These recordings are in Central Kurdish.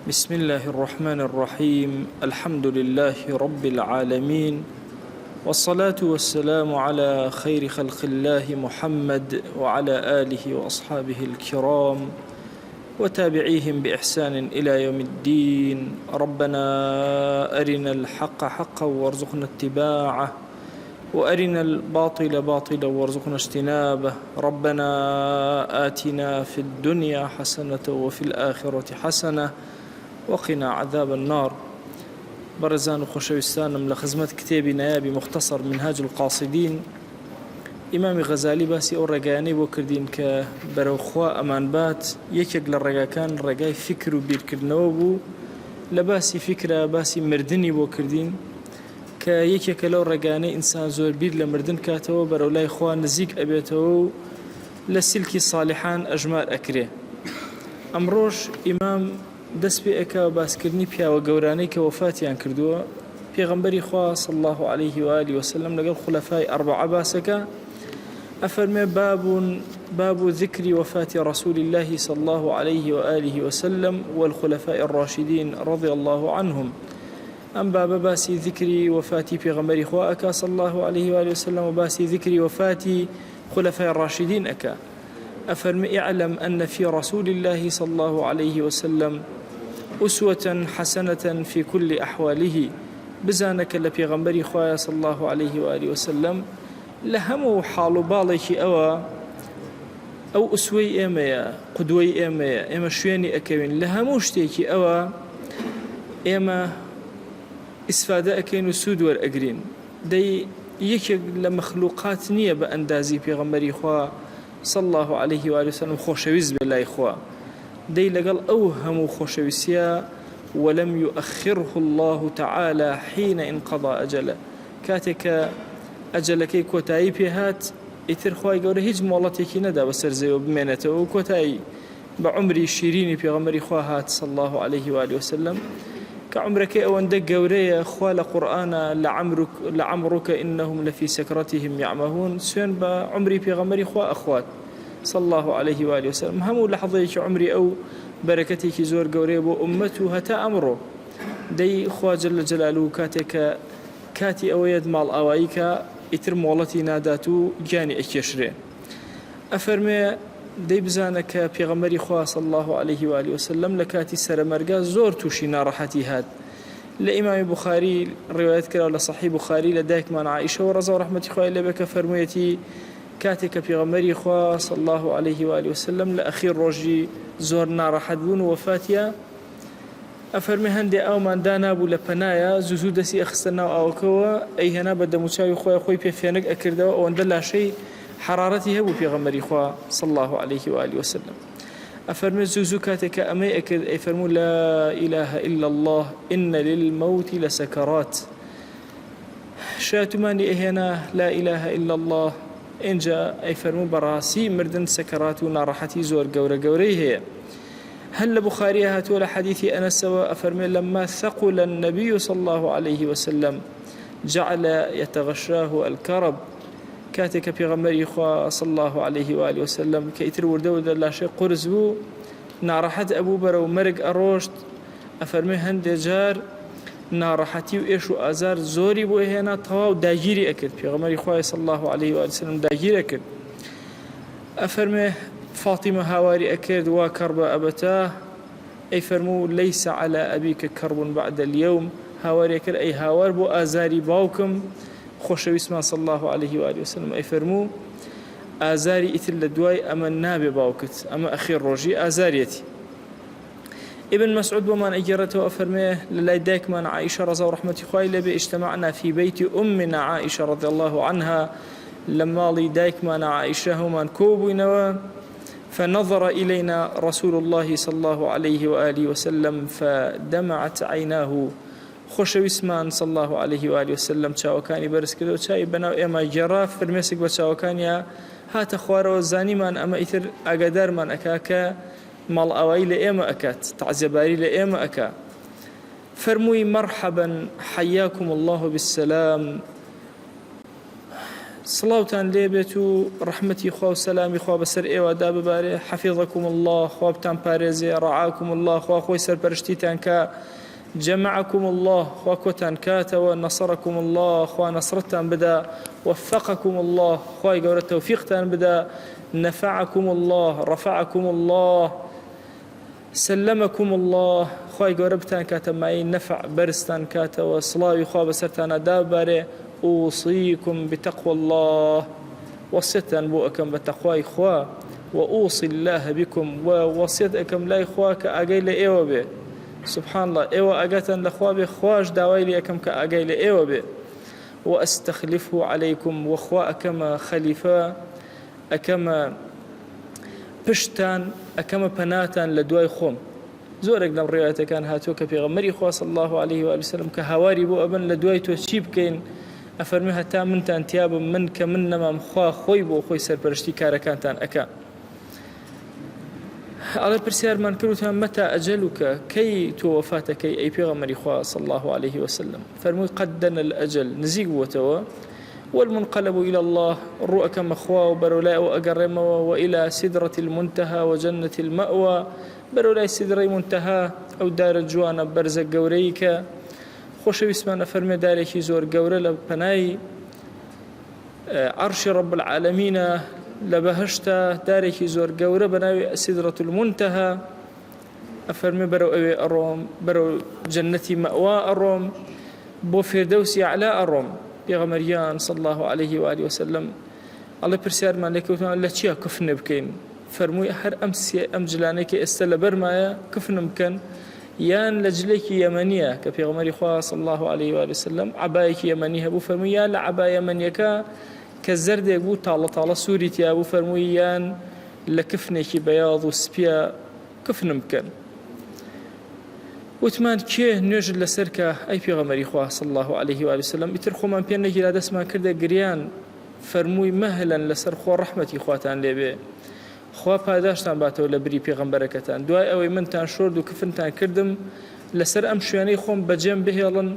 بسم الله الرحمن الرحيم. الحمد لله رب العالمين، والصلاة والسلام على خير خلق الله محمد وعلى آله وأصحابه الكرام وتابعيهم بإحسان إلى يوم الدين. ربنا أرنا الحق حقا وارزقنا اتباعه، وأرنا الباطل باطلا وارزقنا اجتنابه. ربنا آتنا في الدنيا حسنة وفي الآخرة حسنة وقنا عذاب النار. برزان وخشوستانم لخزمة كتابي نيابي مختصر منهاج القاصدين إمام غزالي باسي أو رقاني بوكردين كبروخوا أمان بات يكيق للرقاكان رقاي فكر وبيركرنوبو لباسي فكرة باسي مردني بوكردين كيكيك لو رقاني إنسان زور بير لمردن كاتو برولاي خواه نزيك أبيتو لسلكي صالحان أجمال أكري. أمروش إمام دەست پێ ئەکا و باسکردنی پیاوە گەورانەی کە وەفاتیان کردووە. پێغەمبەری خوا صلی الله عليه وآله وسلم لەگەڵ خولەفای ئەربعە باسەکە ئەفەرمێ باب ذكر وفاة رسول الله صلى الله عليه وآله وسلم والخلفاء الراشدين رضي الله عنهم. أم باب باسي ذكر وفاة پیغمبری خوا أكا صلى الله عليه وآله وسلم وباسي ذكر وفاة خلفاء الراشدين أكا. أفرمي اعلم أن في رسول الله صلى الله عليه وسلم أسوة حسنة في كل أحواله. بزانك لبيغمبري خوايا صلى الله عليه وآله وسلم لهمو حال بالك أو أسوي إيميا قدوي إيميا شويني أكوين لهمو شتيكي إيما إسفادة أكين وسود والأقرين دي يكي لمخلوقات نية بأندازي بيغمبري خوايا صلى الله عليه وآله وسلم خوشويز بالله إخوة دي لقل أوهم خوشويسيا ولم يؤخره الله تعالى حين انقضى أجله. كاتك أجلك كوتاي بيهات إثر خواي قوله هج مولاتيكي ندا وسرزي وبمينته وكوتاي بعمري شيريني بيغمري خواهات صلى الله عليه وآله وسلم كعمرك أوان دق قوريا خوال قرآن لعمرك إنهم لفي سكرتهم يعمهون سين بعمري بيغمري خوا أخوات صلى الله عليه وآله وسلم همو لحظيك عمري أو بركتك زور قوريا بو أمته هتا أمره دي خوا جل جلاله كاتي أويد مال أوايك إتر مولتي ناداتو جاني أكيشري. أفرمي دي بزانك بيغمبري خوا صلى الله عليه وآله وسلم لكاتي سرمرقا زور توشي نارحتي هاد. لإمام بخاري رواية كلا لصحيح بخاري لدايك من عائشة ورضا ورحمة خواه اللي بك فرميتي كاتك بيغمبري خوا صلى الله عليه وآله وسلم لأخير روجي زور نارحت بون وفاتيا. أفرمي هندي أو من دانابو لبنايا زوزو دسي أخستنا أوكوا أي هنا بدا مشاوي خوي بيفينك أكردوا واندلا شيء حرارتي هبو بيغمبري خوا صلى الله عليه وآله وسلم. أفرمي زوزو كاتك أمي أكد أي فرمو لا إله إلا الله إن للموت لسكرات. شاتماني إهنا لا إله إلا الله إن جاء أي فرمو براسي مردن سكرات ونارحتي زور قوري هي. هل بخاري هاتول حديث أنس سواء أفرمي لما ثقل النبي صلى الله عليه وسلم جعل يتغشاه الكرب. كاتك بيغمبري خوا صلى الله عليه وآله وسلم كيتر وردو لا شيء قرز بو نارحت أبو برو مرق أروشت. أفرمي هند جار نارحتي وإيشو أزار زوري بو هنا طواو داجيري أكد بيغمبري خوا صلى الله عليه وآله وسلم داجيري أكد. أفرمي فاطمة هاواري أكد وكرب أبتاه أي فرمو ليس على أبيك كرب بعد اليوم. هاواري أكد أي هاوار بو أزاري باوكم خوشويسمان صلى الله عليه وآله وسلم أي فرمو آزاري إثل لدواي أما النابي باوكت أما أخير روجي آزاريتي. ابن مسعود ومن أجرته أفرميه للاي دايك من عائشة رضا ورحمة خواه لبي اجتمعنا في بيت أمنا عائشة رضي الله عنها لما لي دايك من عائشة ومن كوبنا فنظر إلينا رسول الله صلى الله عليه وآله وسلم فدمعت عيناه. خوشويسمان صلى الله عليه وآله وسلم چاوكاني برس كدو چاي بناو اما جراف فرميسك بچاوكانيا هات خوارو زاني من اما اثر اقدار من اكاكا مال اوائي لإيما اكات تعزباري لإيما اكا. فرموي مرحبا حياكم الله بالسلام سڵاوتان لێبێت و ڕەحمەتی خوا و سەلامی خوا بەسەر ئێوەدا ببارێ. حەفیظەکم الله، خوا بتان پارێزێ. ڕەعاکم الله، خوا خۆی سەرپەرشتیتان کە. جەمعەکم الله، خوا کۆتان کاتەوە. نەسەڕەکم الله، خوا نەسرتان بدا. وفقەکم الله، خوای گەورە تەوفیقتان بدا. نەفعەکم الله، ڕەفعەکم الله. سلمەکم الله، خوای گەورە بتان کاتە مای نەفع بەرزتان کاتەوە. سڵاوی خوا بەسەرتانەدا ببارێ. أوصيكم بتقوى الله، وصيتان بو أكم بتقوى إخوة. وأوصي الله بكم، ووصيت أكم لا إخوة كأجيل إيوة به. سبحان الله، إيوة أجتن لإخوة بخواج داويلي أكم كأجيل إيوة به. وأستخلفه عليكم، وإخوة أكم خليفة، أكم بشتان، أكم بناتان لدواي خوم. زورك لم رواية كان هاتوك في غمري إخوة صلى الله عليه وآله وسلم كهواري بو أبن لدواي توشيب كين. أفرمي هتا منتان تياب من كمن نمام خوا خوي بو خوي سرپرشتي كاركانتان أكا. على برسيار من كروتان متى أجلك كي توفاتك أي بيغمري خوا صلى الله عليه وسلم. فرمي قدنا الأجل نزيق وتوا والمنقلب إلى الله الرؤك مخوا وبرولاء وأقرم وإلى سدرة المنتهى وجنة المأوى. برولاء سدرة منتهى أو دار الجوانا برزق قوريك. خوش بسمان فرمي دارێکی زۆر گەورە لە پەنای عەرشی رب العالمین لە بەهشتا دارێکی زۆر گەورە بەناوی سدرة المنتهى. ئەفەرمێ بەرەو ئەوێ ئەڕۆم، بەرەو جەنەتی مەئوا ئەڕۆم، بۆ فێردەوسی ئەعلا ئەڕۆم. پێغەمبەریان صلی الله عليه وآله وسلم ئەڵێ پرسیارمان لێکەوتمان لە چیە کفن بکەین؟ فەرمووی هەر ئەم جلانێکی ئێستا لەبەرمایە کفنم بکەن، یان لە جلێکی یەمەنیە کە پێغەمبەری خوا صلی الله عليه وآله وسلم عەبایەکی یەمەنی هەبوو. فەرمووی یان لە عەبای یەمەنیەکە کە زەردێک بوو تاڵە تاڵە سووری تیا بوو، فەرمووی یان لە کفنێکی بەیاض و سپیە کفنم بکەن. وتمان کێ نوێژت لەسەر کە ئەی پێغەمبەری خوا صلی الله عليه وآله وسلم؟ ئیتر خۆمان پێ نەگیرا دەستمان کردە گریان. فەرمووی مەهلەن لەسەر خۆ ڕەحمەتی خواتان لێبێ، خوا پاداشتان باتەوە لە بری پێغەمبەرەکەتان. دوای ئەوەی منتان شۆرد و کفنتان کردم لەسەر ئەم شوێنەی خۆم بەجێم بهێڵن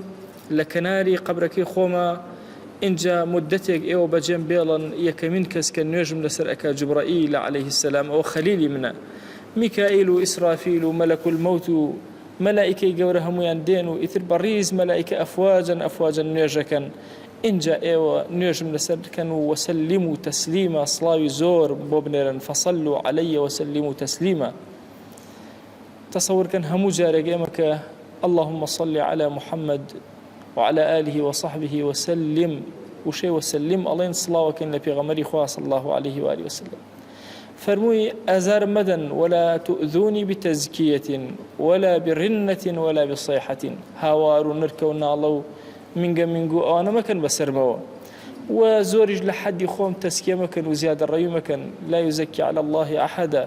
لە کەناری قەبرەکەی خۆمە. اینجا مدتێک ئێوە بەجێم بێڵن یەکەمین کەس کە نوێژم لەسەر ئەکا جوبرائیل عليه السلام، ئەوە خەلیلی منە. میکائیل و ئیسرافیل و مەلەک المەوت و مەلائیکەی گەورە هەمویان دێن و ئیتر بەڕیز مەلائیکە ئەفواجن نوێژەکەن. اینجا ئێوە نوێژم لەسەر بکەن و وسلم و تەسلیمە، سڵاوی زۆر بۆ بنێرن. فصلوا علي وسلموا تسليما. تصوركن همو جارێک ئێمە کە اللهم صل على محمد وعلى آله وصحبه وسلم وشي وسلم أڵێن سڵاوەکەن لە پێغەمبەری خوا صلى الله عليه وآله وسلم. فرمووی ئازار مەدەن ولا تؤذوني بتزكية ولا برنة ولا بصيحة. هاوار و نرکە و ناڵە و منگو ئەوانە مەکەن بەسەرمەوە، و زۆریش لە حەدی خۆم تەسکیە مەکەن و زیادە ڕەوی مەکەن. لا يزكي على الله أحدا.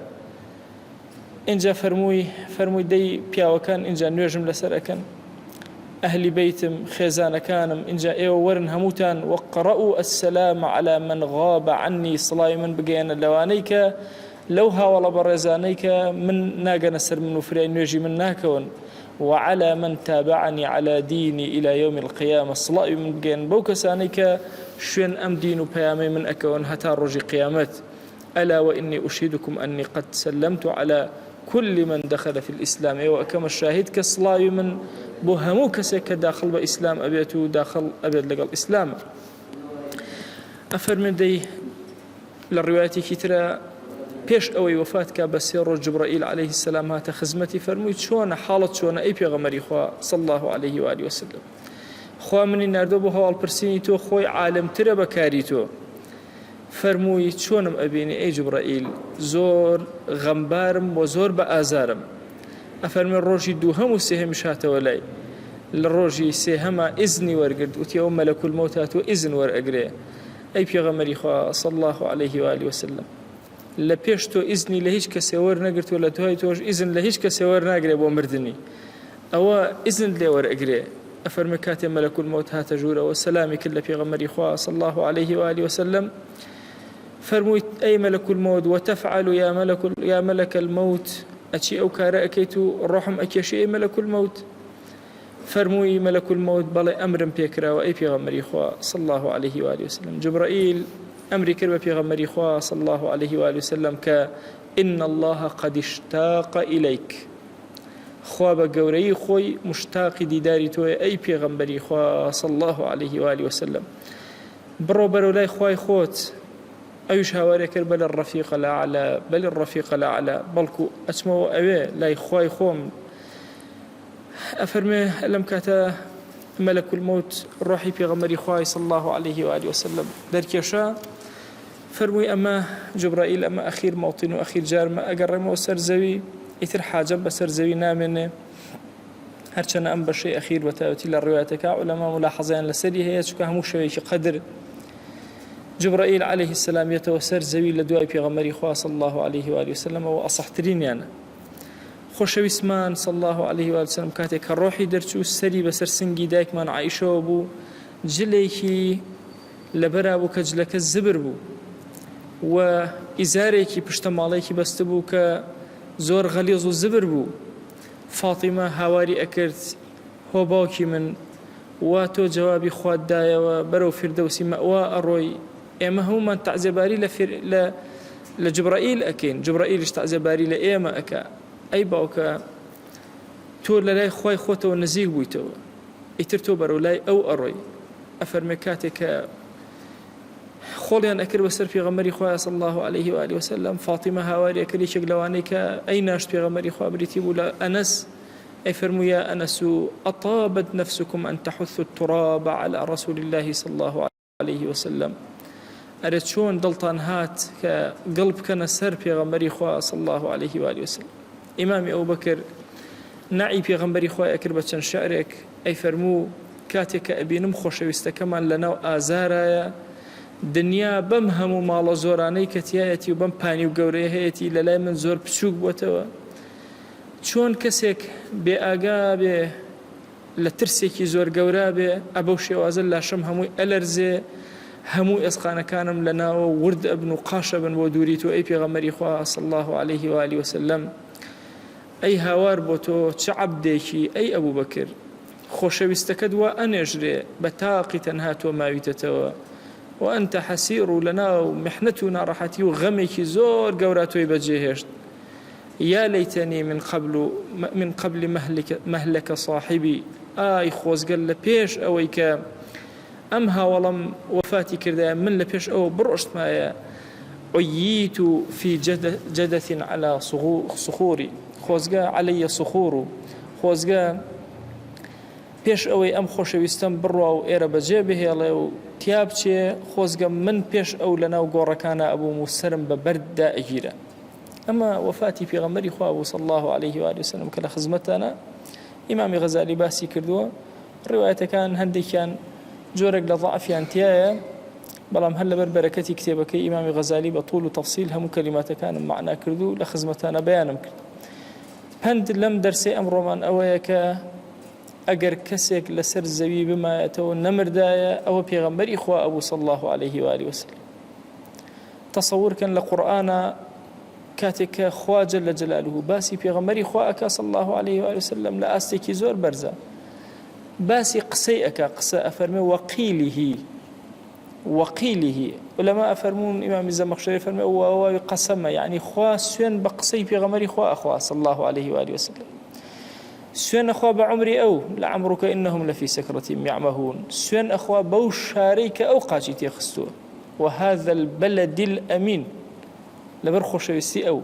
اینجا فەرمووی دەی پیاوەکان اینجا نوێژم لەسەر ئەکەن، ئەهلی بەیتم خێزانەکانم اینجا ئێوە وەرن هەمووتان وقرأوا السلام على من غاب عني. سڵاوی من بگەێنە لەوانەی کە لەو هاوڵە بەڕێزانەی کە من ناگەنە سەر من و فرای نوێژی من ناکەون. وعلى من تابعني على ديني إلى يوم القيامة. سڵاوی من بگەێن بەو کەسانەی کە شوێن ئەم دین و پەیامەی من ئەکەون هەتا ڕۆژی قیامەت. ألا وإني أشهدكم أني قد سلمت على كل من دخل في الإسلام. وكما الشاهد كالصلاة من بهمو كسك داخل بإسلام أبيته داخل أبيت لقى الإسلام. أفرمن دي للروايات كتيرة بيش أوي وفاتك بسير جبرائيل عليه السلام هات خزمتي. فرموت شون حالة شون أي بيغمري خوا صلى الله عليه وآله وسلم. خوا مني ناردو بهوال برسيني تو خوي عالم ترى بكاري تو. فرمووی چۆنم ئەبینی ئەی جوبرائیل؟ زۆر غەمبارم و زۆر بە ئازارم. ئەفەرمێ ڕۆژی دووهەم و سێهەمیش هاتەوە لای. لە ڕۆژی سێهەمە ئیزنی وەرگرت، وتیەوە مەلەک المەوت هاتووە ئیزن وەرئەگرێ. ئەی پێغەمبەری خوا صلی الله عليه وآله وسلم، لە پێش تۆ ئیزنی لە هیچ کەسێ وەرنەگرت و لە دوای تۆش ئیزن لە هیچ کەسێ وەرناگرێ بۆ مردنی، ئەوە ئیزن لێ وەرئەگرێ. ئەفەرمێ کاتێ مەلەک المەوت هاتە ژوورەوە سەلامی کرد لە پێغەمبەری خوا صلی الله عليه وآله وسلم. فرموت أي ملك الموت وتفعل يا ملك الموت؟ أشي أو كارا أكيتو الرحم أكيشي أي ملك الموت؟ فرمووی مەلەک المەوت بەڵێ ئەمرم پێکراوە ئەی پێغەمبەری خوا صلی الله عليه وآله وسلم. جبرائیل ئەمری کرد بە پێغەمبەری خوا صلی الله عليه وآله وسلم کە إن الله قد اشتاق إليك، خوا بە گەورەی خۆی مشتاقی دیداری تۆیە ئەی پێغەمبەری خوا صلی الله عليه وآله وسلم. بڕۆ بەرەو لای خوای خۆت. ئەویش هاوارێ کرد بەل الرەفیق الأعلى بەل الرەفیق الأعلى، بەڵکو ئەچمەوە ئەوێ لای خوای خۆم. ئەفەرمێ لەم کاتە مەلەک المەوت ڕۆحی پێغەمبەری خوای صلی الله عليه وآله وسلم دەرکێشا، فەرمووی ئەمە جبرائیل ئەمە ئەخیر موڵتین و ئەخیر جارمە ئەگەڕێمەوە سەر زەوی، ئیتر حاجەم بەسەر زەوی نامێنێ. هەرچەنە ئەم بەشەی ئەخیر بە تایبەتی لە ڕوایەتەکە عولەما ملاحەزەیان لەسەری هەیە، چونکە هەموو شەوێکی قەدر جبرائیل عليه السلام يتەوە سەر زەوی لە دوای پێغەمبەری خوا صلی الله عليه وآله وسلم و ئەصەحترینیانە. خۆشەویستمان صلی الله عليه وآله وسلم کاتێک کە ڕۆحی دەرچوو سەری بەسەر سنگی دایکمان عایشەوە بوو، جلێکی لەبەرا بوو کە جلەکە زبر بوو و ئیزارێکی پشتەماڵێکی بەستە بوو کە زۆر غەلیظ و زبر بوو. فاتیمە هاواری ئەکرد هۆ باوکی من، وا تۆ جوابی خوات دایەوە بەرەو فردەوسی مەئوا ئەڕۆی، ئێمە هەمومان تەعزیەباری لە جبرائیل ئەکەین، جبرائیلش تەعزیەباری لە ئێمە ئەکا. ئەی باوکە تۆ لە لای خوای خۆتەوە نزیک بوویتەوە، ئیتر تۆ بەرەو لای ئەو ئەڕۆی. ئەفەرمێ کاتێک کە خۆڵیان ئەکرد بەسەر پێغەمبەری خوا صلی الله عليه وآله وسلم، فاتیمە هاواری ئەکرد یەکێک لەوانەی کە ئەی ناشت پێغەمبەری خوا بریتی بوو لە ئەنەس، ئەی فەرمووی یا ئەنەس ئەطابت نفسكم أن تحثوا التراب على رسول الله صلى الله عليه وسلم. ئەرێ چۆن دڵتان هات کە گڵ بکەنە سەر پێغەمبەری خوا صلی الله عليه وآله وسلم. ئیمامی ئەوبەکر نعی پێغەمبەری خوا ئەکرد بە چەند شعرێک، ئەی فەرموو کاتێک کە ئەبینم خۆشەویستەکەمان لەناو ئازارایە، دنیا بەم هەموو ماڵە زۆرانەی کە تایەتی و بەم پانی و گەورەی هەیەی لە لای من زۆر بچووک بووتەوە. چۆن کەسێک بێ ئاگا بێ لە ترسێکی زۆر گەورە بێ، ئەبەو شێوازە لاشەم هەمووی ئەلەرزێ، هەموو ئێسقانەکانم لەناوە ورد ئەبن و قاشە بن بۆ دووری تۆ ئەی پێغەمبەری خوا صلی الله عليه وآله وسلم. ئەی هاوار بۆ تۆ چ عەبدێکی ئەی ئەبوو بەکر، خۆشەویستەکەت وا ئەنێژرێ بە تاقی تەنها تۆ ماویتەتەوە، وأنت حسير لنا ومحنتنا راحتي وغمك زور قوراتوي بجيهشت. يا ليتني من قبل مهلك صاحبي، آي خوز قال لبيش أويك أمها ولم وفاتي كردا من لبيش أو برشت ما عييت في جدث على صخوري، خوزقا علي صخور، خوزقا پێش ئەوەی ئەم خۆشەویستم بڕوا و ئێرە بەجێ بهێڵێ و تیا بچێ، خۆزگەم من پێش ئەو لەناو گۆڕەکانە ئەبووم و سرم بە بەردا ئەگیرە. ئەمە وەفاتی پێغەمبەری خوا بوو صلی الله عليه وآله وسلم کە لە خزمەتانە ئیمامی غەزالی باسی کردووە. ڕیوایەتەکان هەندێکیان جۆرێک لە ضعفیان تایە، بەڵام هەر لەبەر بەرەکەتی کتێبەکەی ئیمامی غەزالی بە طول و تەفسیل هەموو کەلیماتەکانم معنە کرد و لە خزمەتانە بەیانم کرد. پند لەم دەرسێ ئەمڕۆمان ئەوەیە کە ئەگەر کەسێک لەسەر زەوی بمایەتەوە نەمردایە، ئەوە پێغەمبەری خوا ئەبوو صلی الله عليه وآله وسلم. تەسەوورکەن لە قورئانە کاتێک کە خوا جەل جەلالوه باسی پێغەمبەری خوا ئەکا صلی الله عليه وآله وسلم لە ئاستێکی زۆر بەرزە، باسی قسەی ئەکا، قسە ئەفەرمێ وەقیلیه. ولەما ئەفەرمون ئیمامی زەمەخشەری فەرمێ واوی قەسەمە، یعنی خوا سوێن بە قسەی پێغەمبەری خوا ئەخوا صلی الله عليه وآله وسلم. سوێن ئەخوا بە عومری ئەو لەعەمڕکە ئینەهم لەفی سەکرەتیم یعمەهون، سوێن ئەخوا بەو شارەی کە ئەو قاچی تێخستووە، وهذا البلد الأمين لەبەر خۆشەویستی ئەو،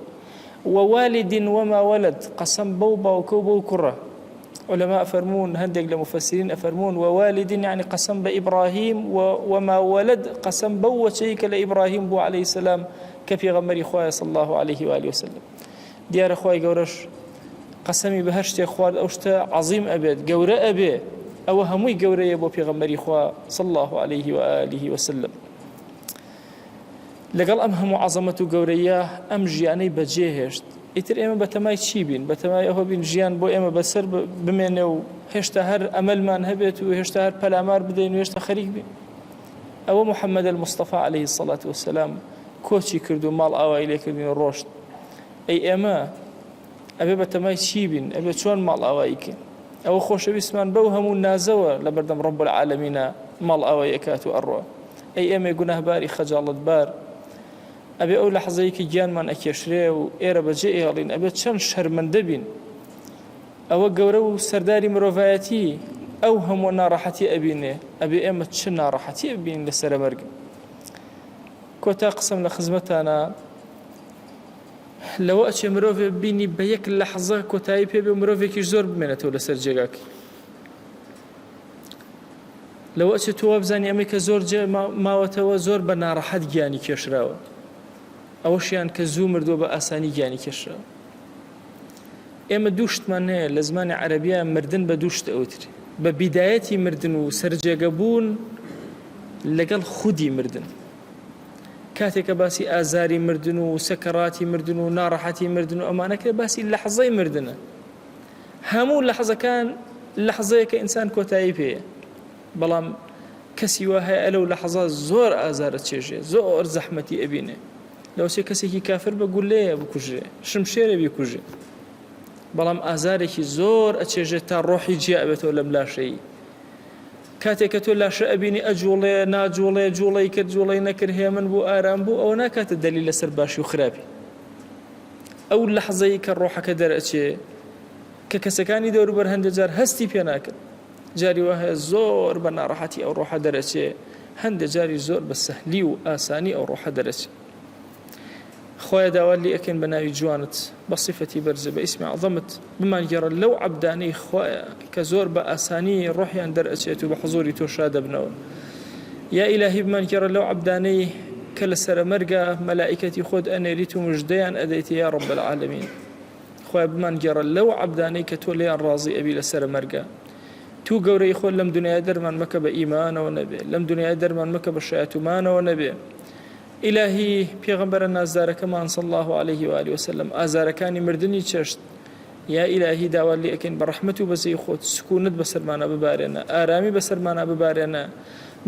ووالد وما ولد، قەسەم بەو باوکە و بەو کوڕە. علماء أفرمون هندق لمفسرين أفرمون ووالد يعني قسم بإبراهيم، وما ولد قسم بو شيك لإبراهيم بو عليه السلام كفي غمري خوايا صلى الله عليه وآله وسلم. ديار خواي قورش قسمي بهشتي خوار أوشتا عظيم أبد قورة أبي أو هموي قورة يبو في غمري خوا صلى الله عليه وآله وسلم. لقال أمهم عظمة قورية أم جياني بجيهشت ئیتر ئێمە بەتەمای چی بین؟ بەتەمای ئەوە بین ژیان بۆ ئێمە بەسەر بمێنێ و هێشتا هەر ئەمەلمان هەبێت و هێشتا هەر پەلامار بدەین و هێشتا خەریک بین. ئەوە محەممەد المستەفا عليه الصلاة والسلام کۆچی کرد و ماڵ ئاوایی لێکردین و ڕۆشت. ئەی ئێمە ئەبێ بەتەمای چی بین؟ ئەبێ چۆن ماڵ ئاواییکەین؟ ئەوە خۆشەویستمان بەو هەموو نازەوە لە بەردەم ڕەب العالەمینە ماڵ ئەوە یەکات و ئەڕوا ئەی ئێمە گوناهباری خەجاڵەتبار ئەبێ ئەو لەحظەیەکی گیانمان ئەکێشرێ و ئێرە بەجێ ئێڵین ئەبێ چەند شەرمەندە بین ئەوە گەورە و سەرداری مرۆڤایەتی ئەو هەموو ناڕەحەتی ئەبینێ ئەبێ ئێمە چ ناڕەحەتی ئەبین لە سەرە مەرگ کۆتا قسم لە خزمەتانە لەوە ئەچێ مرۆڤێ بینی بە یەک لەحظە کۆتایی پێ بێ مرۆڤێکی زۆر بمێنێتەوە لەسەر جێگاکە لەوە ئەچێ تۆ بزانانی ئەمەی کە زۆر ماوەتەوە زۆر بە ناڕەحەت گیانی کێشراوە ئەوەشیان کە زوو مردووە بە ئاسانی گیانی کێشراوە ئێمە دووشتمان هەیە لە زمانی عەرەبیە مردن بە دووشت ئەوتری بە بیدایەتی مردن و سەرجێگەبوون لەگەڵ خودی مردن کاتێکە باسی ئازاری مردن و سەکەڕاتی مردن و ناڕەحەتی مردن و ئەمانەکە باسی لەحظەی مردنە هەموو لەحظەکان لەحظەیەکە ئینسان کۆتایی پێیە بەڵام کەسی وا هەیە لەو لەحظە زۆر ئازارە چێژێ زۆر زەحمەتی ئەبینێ لەوسێ کەسێکی کافر بە گولەیە بکوژێ شمشێرە بیکوژێ بەڵام ئازارێکی زۆر ئەچێژێت تا ڕۆحی جیا ئەبێتەوە لەم لاشەیی کاتێککە تۆ لاشە ئەبینی ئەجوڵێ ناجوڵێ جوڵی کرد جوڵی نەکرد هێمن بوو ئارام بوو ئەوە ناکاتە دەلیل لەسەر باشی و خراپی ئەو لەحظەی کە ڕۆحەکە دەرەچێ کە کەسەکانی دەوروبەر هەندێک جار هەستی پێ ناکرد جاری وهەیە زۆر بە ناڕەحەتی ئەو ڕۆحە دەرەچێ هەندێک جاری زۆر بە سەهلی و ئاسانی ئەو ڕۆحە دەرەچێ خۆی داوا لێ ئەکەن بە ناوی جوانت بە صفەتی بەرزە بە ئیسمی عەظەمت بمانگەڕە لەو عەبدانەی خۆیە کە زۆر بە ئاسانی ڕۆحیان دەرئەچێت و بە حوزوری تۆ شادەبنەوە یا ئیلاهی بمانگەڕە لەو عەبدانەی کە لە سەرە مەرگە مەلائیکەتی خۆت ئەنێریت و مژدەیان ئەدەیت یا ڕەب العالەمین خۆی بمانگەڕە لەو عەبدانەی کە تۆ لێیان ڕازی ئەبی لە سەرە مەرگە تو گەورەی خۆت لەم دنیای دەرمان مەکە بە ئیمانەوە نەبێ لەم دنیای دەرمان مەکە بە شایەتومانەوە نەبێ ئیلاهی پێغەمبەرە نازدارەکەمان صلی الله عليه و آله وسلم ئازارەکانی مردنی چەشت یا ئیلاهی داوا لێ ئەکەین بە ڕەحمەت و بەزەی خۆت سکوونت بەسەرمانە ببارێنە ئارامی بەسەرمانە ببارێنە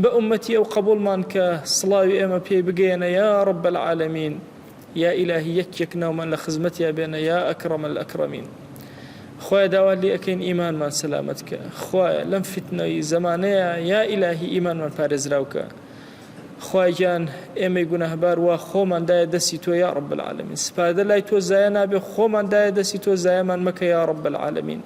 بە ئومەتی ئەو قبوڵمان کە سڵاوی ئێمە پێی بگەێنە یا ڕەب العالەمین یا ئیلاهی یەک ناومان لە خزمەتیا بێنە یا ئەکرەم الئەکرەمین خۆی داوا لێ ئەکەین ئیمانمان سەلامەت کە خۆی لەم فتنەی زەمانەیە یا ئیلاهی ئیمانمان پارێزراوکە خواجان ئێمەی گوناهبار وا خۆماندایە دەستی تۆ یا ڕەب العالەمین سپادە لای تۆ زایە نابێ خۆماندایە دەستی تۆ زایەمان مەکە یا ڕەب العالەمین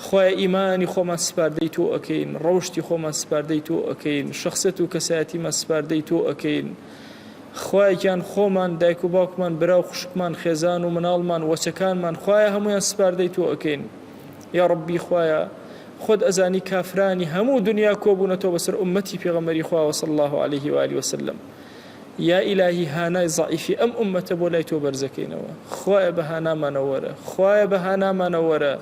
خۆی ئیمانی خۆمان سپاردەی تۆ ئەکەین ڕەوشتی خۆمان سپاردەی تۆ ئەکەین شخصەت و کەسایەتیمان سپاردەی تۆ ئەکەین خواجان خۆمان دایک و باوکمان براو خوشکمان خێزان و مناڵمان وەچەکانمان خۆیە هەمویان سپاردەی تۆ ئەکەین یا ڕەبی خۆیە خود ئەزانی کافرانی هەموو دنیا کۆبوونەتەوە بەسەر ئومەتی پێغەمبەری خوا صلی الله عليه و آله وسلم یا ئیلاهی هانای ضعیفی ئەم ئومەتە بۆ لای تۆ بەرزەکەینەوە خۆیە بەهانامانەوەرە خۆیە بەهانامانەوەرە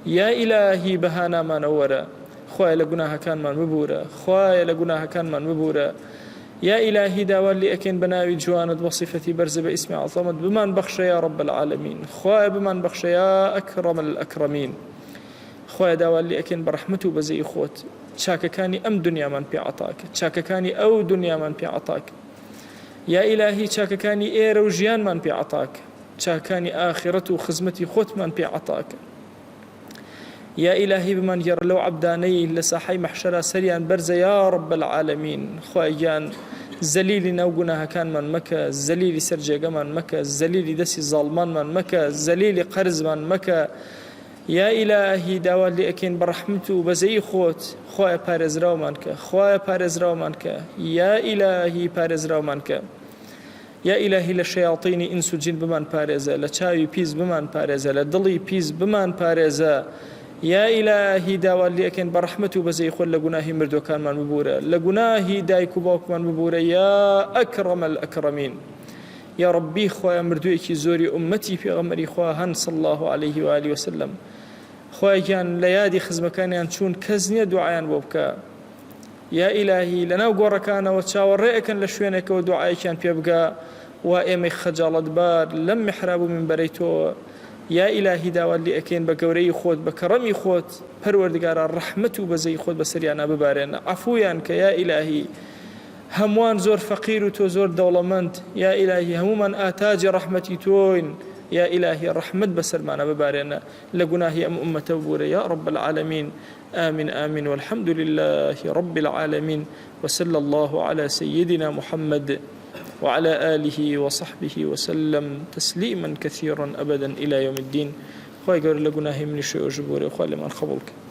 یا ئیلاهی بەهانامانەوەرە خۆیە لە گوناهەکانمان ببوورە خۆیە لە گوناهەکانمان ببوورە یا ئیلاهی داوا لێ ئەکەین بە ناوی جوانت بە صفەتی بەرزە بە ئیسمی عەظەمت بمان بەخشە یا ڕەب العالەمین خۆیە بمان بەخشە یا ئەکرەم الئەکرەمین خۆی داوا لێ ئەکەین بە ڕەحمەت و بەزەی خۆت چاکەکانی ئەم دنیامان پێ عەتاکە چاکەکانی ئەو دنیامان پێ عەتاکە یا ئیلاهی چاکەکانی ئێرە و ژیانمان پێ عەتاکە چاکەکانی ئاخرەت و خزمەتی خۆتمان پێ عەتاکە یا ئیلاهی بمانگەڕە لەو عەبدانەی لە ساحەی مەحشەرا سەریان بەرزە یا ڕەب العالەمین خۆیان زەلیلی ناو گوناهەکانمان مەکە زەلیلی سەرجێگەمان مەکە زەلیلی دەستی زاڵمانمان مەکە زەلیلی قەرزمان مەکە یا ئیلاهی داوا لێ ئەکەین بە ڕەحمەت و بەزەی خۆت خۆیە پارێزراومان کە خۆیە پارێزراومان کە یا ئیلاهی پارێزراومان کە یا ئیلاهی لە شەیاطینی ئینس و جین بمان پارێزە لە چاوی پیس بمان پارێزە لە دڵی پیس بمان پارێزە یا ئیلاهی داوا لێ ئەکەین بە ڕەحمەت و بەزەی خۆت لە گوناهی مردوەکانمان ببوورە لە گوناهی دایک و باوکمان ببوورە یا ئەکرەم الئەکرەمین یا ڕەبی خۆیە مردوویەکی زۆری ئومەتی پێغەمبەری خوا هەن صلی الله عليه و آله وسلم خۆیان لە یادی خزمەکانیان چوون کەس نییە دوعایان بۆ بکە یا ئیلاهی لەناو گۆڕەکانەوە چاوەڕێ ئەکەن لە شوێنێکەوە دوعایەکیان پێ بگا وا ئێمەی خەجاڵەتبار لەم میحراب و منبەرەی تۆ یا ئیلاهی داوا لێ ئەکەین بە گەورەی خۆت بە کەڕەمی خۆت پەروەردگارە ڕەحمەت و بەزەی خۆت بەسەریانە ببارێنە عەفویان کە یا ئیلاهی هەمووان زۆر فەقیر و تۆ زۆر دەوڵەمەند یا ئیلاهی هەمومان ئاتاجی ڕەحمەتی تۆین يا إلهي رحمت بسرمانە ببارێنە لە گوناهی ئەم ئومەتە ببوورە يا رب العالمين. آمين آمين والحمد لله رب العالمين. وصلى الله على سيدنا محمد وعلى آله وصحبه وسلم تسليما كثيرا أبدا إلى يوم الدين. خواهي قول لقناهي من الشيء وجبوري وخوالي من خبولك.